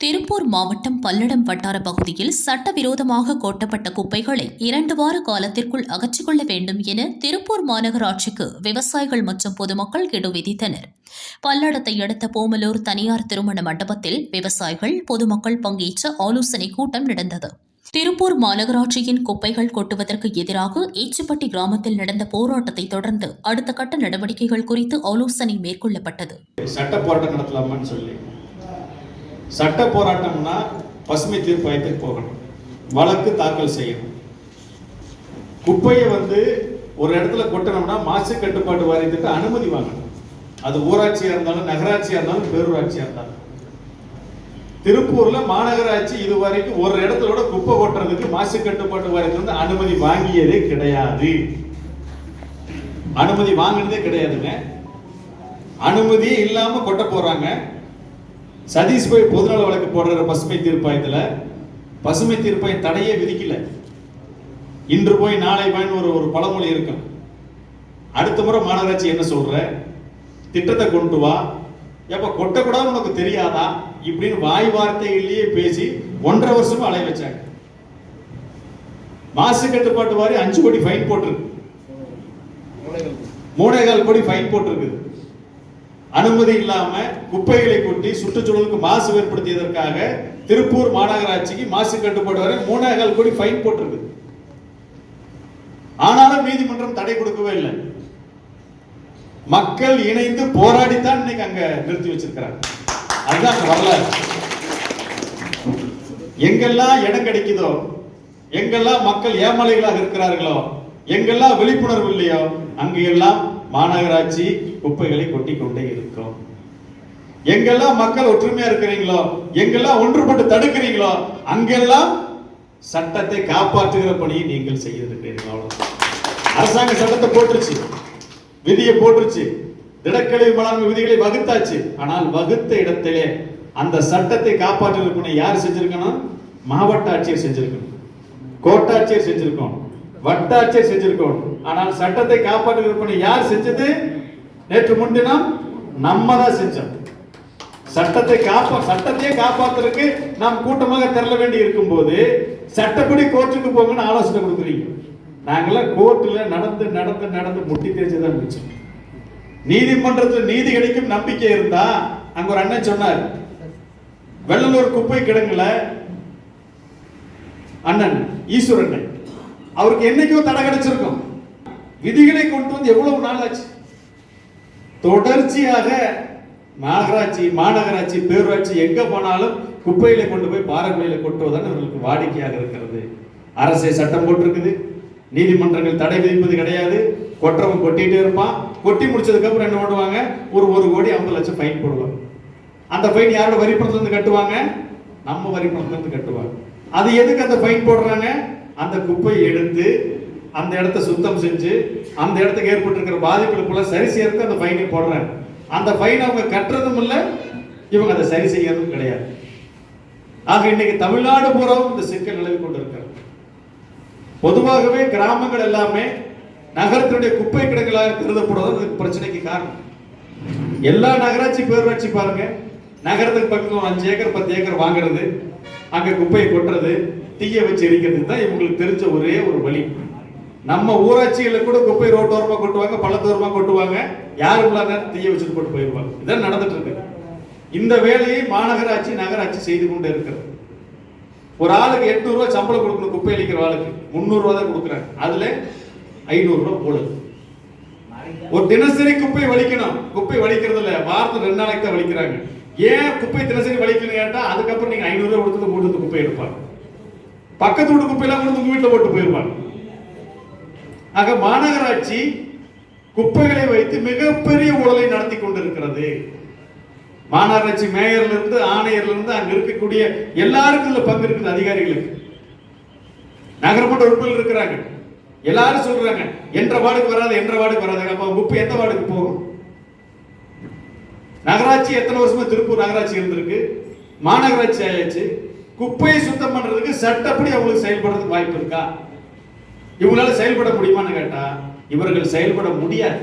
திருப்பூர் மாவட்டம் பல்லடம் வட்டார பகுதியில் சட்டவிரோதமாக கொட்டப்பட்ட குப்பைகளை 2 வார காலத்திற்குள் அகற்றிக்கொள்ள வேண்டும் என திருப்பூர் மாநகராட்சிக்கு விவசாயிகள் மற்றும் பொதுமக்கள் கெடு விதித்தனர். பல்லடத்தை அடுத்த போமலூர் தனியார் திருமண மண்டபத்தில் விவசாயிகள் பொதுமக்கள் பங்கேற்ற ஆலோசனைக் கூட்டம் நடந்தது. திருப்பூர் மாநகராட்சியின் குப்பைகள் கொட்டுவதற்கு எதிராக ஈச்சிப்பட்டி கிராமத்தில் நடந்த போராட்டத்தை தொடர்ந்து அடுத்த கட்ட நடவடிக்கைகள் குறித்து ஆலோசனை மேற்கொள்ளப்பட்டது. சட்ட போராட்டம்னா பசுமை தீர்ப்பாயத்துக்கு போகணும், வழக்கு தாக்கல் செய்யணும். குப்பையை ஒரு இடத்துல கொட்டணும்னா மாசு கட்டுப்பாட்டு வாரியத்துக்கு அனுமதி வாங்கணும். அது ஊராட்சியா இருந்தாலும் நகராட்சியா இருந்தாலும் பேரூராட்சியா இருந்தாலும். திருப்பூர்ல மாநகராட்சி இதுவரைக்கும் ஒரு இடத்துல கூட குப்பை கொட்டுறதுக்கு மாசு கட்டுப்பாட்டு வாரியத்துல அனுமதி வாங்கியதே கிடையாது. அனுமதி வாங்கினதே கிடையாதுங்க. அனுமதியே இல்லாம கொட்ட போறாங்க. சதீஷ் போய் பொதுநல வழக்கு போடுற பசுமை தீர்ப்பாயத்துல பசுமை தீர்ப்பாயம் தடையே விதிக்கல. இன்று போய் நாளை வாய்னு ஒரு பழமொழி இருக்கும். அடுத்த முறை மாநகராட்சி என்ன சொல்ற, திட்டத்தை கொண்டு வா, எப்ப கொட்டக்கூடாது உனக்கு தெரியாதா இப்படின்னு வாய் வார்த்தைகளிலேயே பேசி 1.5 வருஷமா அலைய வச்சாங்க. மாசு கட்டுப்பாட்டு வாரி 5 கோடி ஃபைன் போட்டிருக்கு, 3.25 கோடி ஃபைன் போட்டிருக்கு. அனுமதி இல்லாம குப்பைகளை கொட்டி சுற்றுச்சூழலுக்கு மாசு ஏற்படுத்தியதற்காக திருப்பூர் மாநகராட்சிக்கு மாசு கட்டுப்பாடு வரை 3.25 கோடி ஃபைன் போட்டிருக்கு. ஆனாலும் நீதிமன்றம் தடை கொடுக்கவே இல்லை. மக்கள் இணைந்து போராடித்தான் இன்னைக்கு அங்க நிறுத்தி வச்சிருக்கிறாங்க. அதுதான் வரலாறு. எங்கெல்லாம் இடம் கிடைக்குதோ, எங்கெல்லாம் மக்கள் ஏமாளிகளாக இருக்கிறார்களோ, எங்கெல்லாம் விழிப்புணர்வு இல்லையோ, அங்கெல்லாம் மாநகராட்சி குப்பைகளை கொட்டி கொண்டே இருக்கும். எங்கெல்லாம் மக்கள் ஒற்றுமையா இருக்கிறீங்களோ, எங்கெல்லாம் ஒன்றுபட்டு தடுக்கிறீங்களோ, அங்கெல்லாம் சட்டத்தை காப்பாற்றுகிற பணியை நீங்கள் செய்ய இருக்கிறீர்கள். அரசாங்க சட்டத்தை போட்டுருச்சு, விதியை போட்டுருச்சு, திடக்கழிவு மேலாண்மை விதிகளை வகுத்தாச்சு. ஆனால் வகுத்த இடத்திலே அந்த சட்டத்தை காப்பாற்றுகிற பணியை யார் செஞ்சிருக்கணும்? மாவட்ட ஆட்சியர் செஞ்சிருக்கணும், கோட்டாட்சியர் செஞ்சிருக்கோம், வட்டாட்சியர் செஞ்சிருக்கோம். ஆனால் சட்டத்தை காப்பாற்றுகிற பணி யார் செஞ்சது? நேற்று முன்தினம் நம்ம தான் செஞ்சோம். சட்டத்தையே காப்பாற்றுறதுக்கு நாம் கூட்டமாக திரள வேண்டி இருக்கும் போது சட்டப்படி கோர்ட்டுக்கு போங்கன்னு ஆலோசனை கொடுக்குறீங்க. நாங்களாம் கோர்ட்டில் நடந்து நடந்து நடந்து முட்டி தேய்ச்சுதான் வச்சோம். நீதிமன்றத்தில் நீதி கிடைக்கும் நம்பிக்கை இருந்தா, அங்க ஒரு அண்ணன் சொன்னார், வெள்ளலூர் குப்பை கிடங்குல அண்ணன் ஈஸ்வரன், அவருக்கு என்னைக்கோ தடை கிடைச்சிருக்கும். விதிகளை கொண்டு எவ்வளவு நாள் ஆச்சு? தொடர்ச்சியாக மாநகராட்சி பேரூராட்சி எங்க போனாலும் குப்பையில கொண்டு போய் பாறைகளில கொட்டுவதுதான் அவர்களுக்கு வாடிக்கையாக இருக்கிறது. அரசே சட்டம் போட்டிருக்குது, நீதிமன்றங்கள் தடை விதிப்பது கிடையாது. கொற்றவன் கொட்டிட்டே இருப்பான். கொட்டி முடிச்சதுக்கு அப்புறம் என்ன பண்ணுவாங்க? ஒரு 1 கோடி 50 லட்சம் ஃபைன் போடுவாங்க. அந்த ஃபைன் யாரோட வரிப்பணத்துல இருந்து கட்டுவாங்க? நம்ம வரிப்பணத்துல இருந்து கட்டுவாங்க. அது எதுக்கு அந்த ஃபைன் போடுறாங்க? அந்த குப்பையை எடுத்து அந்த இடத்தை சுத்தம் செஞ்சு அந்த இடத்துக்கு ஏற்பட்டிருக்கிற பாதிப்புகளுக்குள்ள சரி செய்யறதுக்கு அந்த ஃபைனை போடுறாங்க. அந்த ஃபைன் அவங்க கட்டுறதும் இல்லை, இவங்க அதை சரி செய்யறதும் கிடையாது. ஆக இன்னைக்கு தமிழ்நாடு பூராவும் இந்த சிக்கல் நிலவி கொண்டிருக்கிறது. பொதுவாகவே கிராமங்கள் எல்லாமே நகரத்தினுடைய குப்பை கிடங்களாக கருதப்படுவது பிரச்சனைக்கு காரணம். எல்லா நகராட்சி பேரூராட்சி பாருங்க, நகரத்துக்கு பக்கத்துல 5 ஏக்கர் 10 ஏக்கர் வாங்குறது, அங்க குப்பையை கொட்டுறது, தீய வச்சு எரிக்கிறது தான் இவங்களுக்கு தெரிஞ்ச ஒரே ஒரு வழி. நம்ம ஊராட்சிகளை கூட குப்பை ரோட்டோரமா கொட்டுவாங்க, பள்ளத்தோரமா கொட்டுவாங்க, யாரும் இல்லாத தீய வச்சுட்டு போட்டு போயிடுவாங்க. இதான் நடந்துட்டு இருக்கு. இந்த வேலையை மாநகராட்சி நகராட்சி செய்து கொண்டே இருக்கிறது. ஒரு ஆளுக்கு 800 ரூபாய் சம்பளம் கொடுக்கணும், குப்பை அளிக்கிற ஆளுக்கு 300 ரூபாய் தான் கொடுக்குறாங்க. அதுல 500 ரூபாய் போடுது. ஒரு தினசரி குப்பை வலிக்கணும், குப்பை வலிக்கிறது இல்ல, வாரத்துக்கு 2 நாளைக்கு தான் வலிக்கிறாங்க. ஏன் குப்பை தினசரி வலிக்கணும் கேட்டா, அதுக்கப்புறம் நீங்க 500 ரூபாய் கொடுத்து மூட்டு குப்பை எடுப்பாங்க. பக்கத்து வீட்டு குப்பையெல்லாம் கொடுத்து உங்க வீட்டில் போட்டு போயிருப்பாங்க. ஆக மாநகராட்சி குப்பைகளை வைத்து மிகப்பெரிய ஊழலை நடத்தி கொண்டிருக்கிறது. மாநகராட்சி மேயர்ல இருந்து ஆணையர்ல இருந்து அங்க இருக்கக்கூடிய எல்லாருக்கும் இதுல பங்கு இருக்குது. அதிகாரிகளுக்கு, நகரமன்ற உறுப்பினர்கள் இருக்கிறாங்க, எல்லாரும் சொல்றாங்க என்ற வார்டுக்கு வராது. அப்ப குப்பை எந்த வார்டுக்கு போகும்? நகராட்சி எத்தனை வருஷமா திருப்பூர் நகராட்சி இருந்திருக்கு, மாநகராட்சி ஆயாச்சு. குப்பையை சுத்தம் பண்றதுக்கு சட்டப்படி அவங்களுக்கு செயல்படுறதுக்கு வாய்ப்பு இருக்கா? இவங்களால செயல்பட முடியுமான்னு கேட்டா இவர்கள் செயல்பட முடியாது.